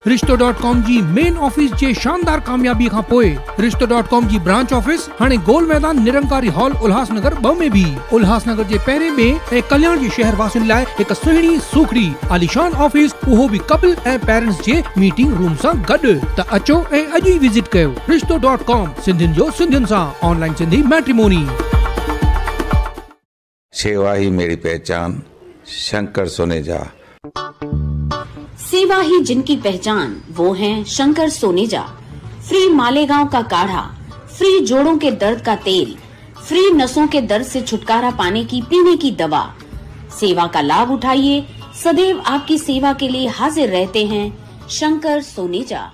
रिश्तो.com जी main office जे शानदार कामयाबी खां पोइ रिश्तो.com जी ब्रांच ऑफिस हाणे गोल मैदान निरंकारी हॉल उल्हासनगर 2 में भी उल्हासनगर जे पहिरें में ऐं कल्याण जे शहर वासियुनि लाइ हिक सुहिणी सूखड़ी आलीशान ऑफिस, उहो भी कपल ऐं पेरेंट्स जे मीटिंग रूम सां गॾु। त अचो ऐं अॼु ई विजिट कयो रिश्तो.com, सिंधियुनि जो सिंधियुनि सां ऑनलाइन सिंधी मैट्रिमोनी। सेवा ही मेरी पहचान, शंकर सोनेजा। सेवा ही जिनकी पहचान, वो हैं शंकर सोनेजा। फ्री मालेगांव का काढ़ा, फ्री जोड़ों के दर्द का तेल, फ्री नसों के दर्द से छुटकारा पाने की पीने की दवा। सेवा का लाभ उठाइए, सदैव आपकी सेवा के लिए हाजिर रहते हैं शंकर सोनेजा।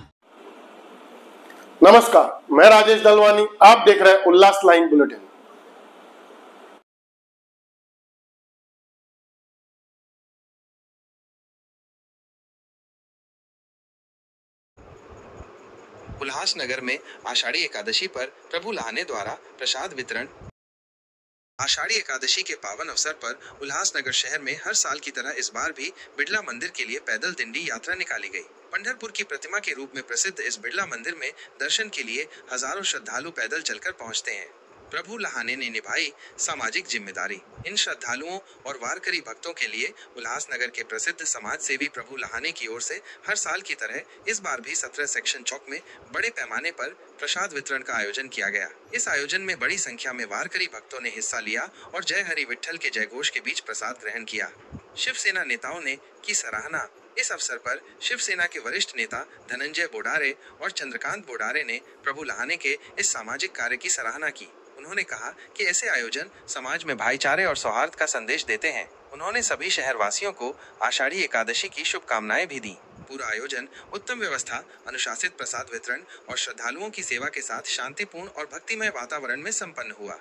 नमस्कार, मैं राजेश दलवानी, आप देख रहे हैं उल्लास लाइन बुलेटिन। उल्हासनगर में आषाढ़ी एकादशी पर प्रभु लाहने द्वारा प्रसाद वितरण। आषाढ़ी एकादशी के पावन अवसर पर उल्हासनगर शहर में हर साल की तरह इस बार भी बिड़ला मंदिर के लिए पैदल दिंडी यात्रा निकाली गई। पंढरपुर की प्रतिमा के रूप में प्रसिद्ध इस बिड़ला मंदिर में दर्शन के लिए हजारों श्रद्धालु पैदल चलकर पहुंचते हैं। प्रभु लाहने ने निभाई सामाजिक जिम्मेदारी। इन श्रद्धालुओं और वारकरी भक्तों के लिए उल्हासनगर के प्रसिद्ध समाज सेवी प्रभु लाहने की ओर से हर साल की तरह इस बार भी 17 सेक्शन चौक में बड़े पैमाने पर प्रसाद वितरण का आयोजन किया गया। इस आयोजन में बड़ी संख्या में वारकरी भक्तों ने हिस्सा लिया और जय हरि विठ्ठल के जयघोष के बीच प्रसाद ग्रहण किया। शिवसेना नेताओं ने की सराहना। इस अवसर पर शिवसेना के वरिष्ठ नेता धनंजय बोडारे और चंद्रकांत बोडारे ने प्रभु लाहने के इस सामाजिक कार्य की सराहना की। उन्होंने कहा कि ऐसे आयोजन समाज में भाईचारे और सौहार्द का संदेश देते हैं। उन्होंने सभी शहरवासियों को आषाढ़ी एकादशी की शुभकामनाएं भी दी। पूरा आयोजन उत्तम व्यवस्था, अनुशासित प्रसाद वितरण और श्रद्धालुओं की सेवा के साथ शांतिपूर्ण और भक्तिमय वातावरण में संपन्न हुआ।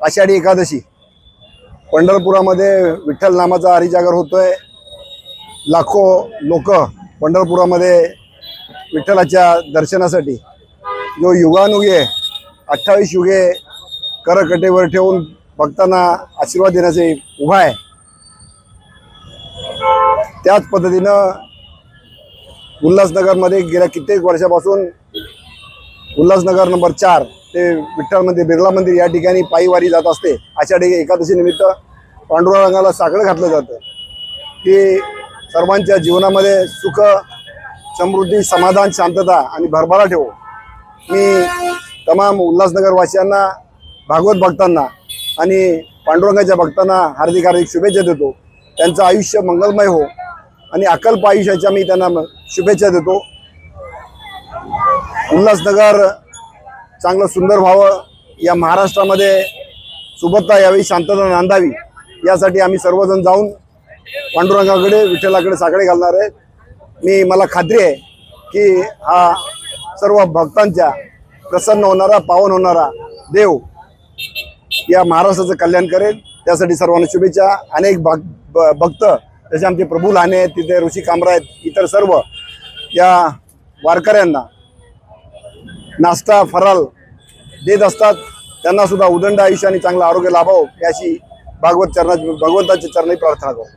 आषाढी एकादशी पंढरपुरामध्ये विठ्ठल नामाचा हरिजागर होतोय। लाखो लोक पंढरपुरामध्ये विठ्ठलाच्या दर्शनासाठी जो युगानुगे 28 युगे करकटेवर ठेवून भक्तांना आशीर्वाद देण्याचे उभा आहे। त्याच पद्धतीनं उल्हासनगरमध्ये गेल्या कित्येक वर्षापासून उल्हासनगर नंबर 4 ते विठ्ठल मंदिर बिर्ला मंदिर या ठिकाणी पायीवारी जात असते। आषाढी एकादशी निमित्त पांडुरंगाला साकडं घातलं जातं की सर्वांच्या जीवनामध्ये सुख समृद्धी समाधान शांतता आणि भरभरा ठेवो। मी तमाम उल्हासनगर वासियांना भागवत भक्तांना आणि पांडुरंगाच्या भक्तांना हार्दिक हार्दिक शुभेच्छा देतो। त्यांचं आयुष्य मंगलमय हो आणि अकल्प आयुष्याच्या मी त्यांना शुभेच्छा देतो। उल्हासनगर चांगलं सुंदर व्हावं, या महाराष्ट्रामध्ये सुबत्ता यावी, शांतता नांदावी यासाठी आम्ही सर्वजण जाऊन पांडुरंगाकडे विठ्ठलाकडे साकडे घालणार आहे। मला खात्री आहे की हा सर्व भक्तांच्या प्रसन्न होणारा पावन होणारा देव या महाराष्ट्राचं कल्याण करेल। त्यासाठी सर्वांना शुभेच्छा। अनेक भक्त जसे आमचे प्रभू लहाने, तिथे ऋषी कांबरा आहेत, इतर सर्व या वारकऱ्यांना नाश्ता फराळ देत असतात। त्यांना सुद्धा उदंड आयुष्य आणि चांगलं आरोग्य लाभावं याची भगवंताच्या चरणी प्रार्थना करतो।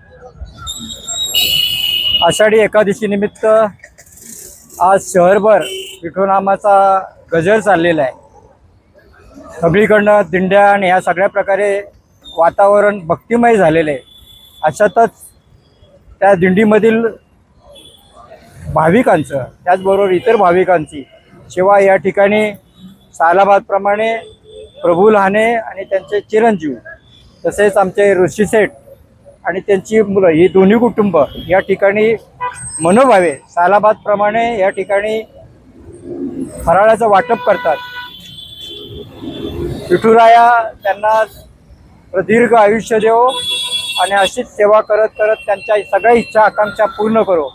आषाढी एकादशी निमित्त आज शहरभर विठोनामाचा गजर चाललेला आहे। सगळीकडनं दिंड्या आणि ह्या सगळ्या प्रकारे वातावरण भक्तिमय झालेलं आहे। अशातच त्या दिंडीमधील भाविकांचं त्याचबरोबर इतर भाविकांची सेवा या ठिकाणी सालाबादप्रमाणे प्रभू लहाने आणि त्यांचे चिरंजीव तसेच आमचे ऋषीसेठ आणि त्यांची मुलं ही दोन्ही कुटुंब या ठिकाणी मनोभावे सालाबादप्रमाणे या ठिकाणी फराळाचं वाटप करतात। विठुराया त्यांना प्रदीर्घ आयुष्य देवो आणि अशीच सेवा करत करत त्यांच्या सगळ्या इच्छा आकांक्षा पूर्ण करो।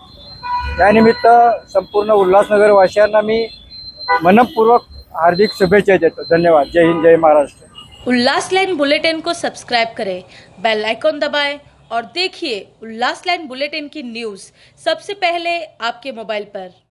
यानिमित्त संपूर्ण उल्हासनगर वासियांना मी मनपूर्वक हार्दिक शुभेच्छा देतो। धन्यवाद। जय हिंद, जय महाराष्ट्र। उल्लास लाइन बुलेटिन को सब्सक्राइब करें, बेल आइकॉन दबाएं और देखिए उल्लास लाइन बुलेटिन की न्यूज़ सबसे पहले आपके मोबाइल पर।